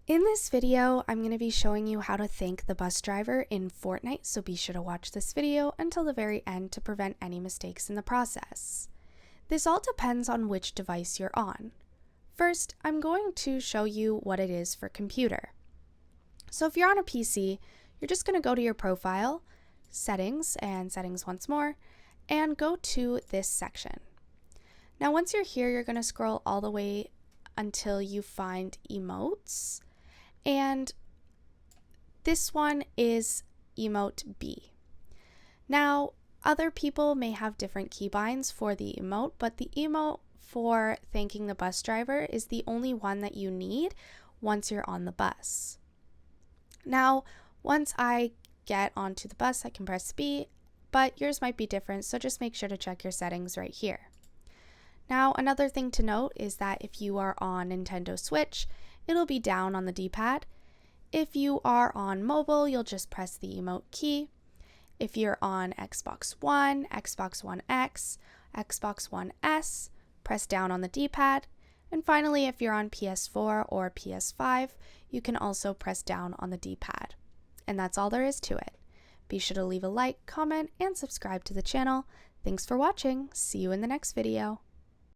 In this video, I'm going to be showing you how to thank the bus driver in Fortnite, so be sure to watch this video until the very end to prevent any mistakes in the process. This all depends on which device you're on. First, I'm going to show you what it is for computer. So if you're on a PC, you're just going to go to your profile, settings, and settings once more, and go to this section. Now once you're here, you're going to scroll all the way until you find emotes. And this one is emote B. Now, other people may have different keybinds for the emote, but the emote for thanking the bus driver is the only one that you need once you're on the bus. Now, once I get onto the bus, I can press B, but yours might be different, so just make sure to check your settings right here. Now, another thing to note is that if you are on Nintendo Switch, it'll be down on the D-pad. If you are on mobile, you'll just press the emote key. If you're on Xbox One, Xbox One X, Xbox One S, press down on the D-pad. And finally, if you're on PS4 or PS5, you can also press down on the D-pad. And that's all there is to it. Be sure to leave a like, comment, and subscribe to the channel. Thanks for watching. See you in the next video.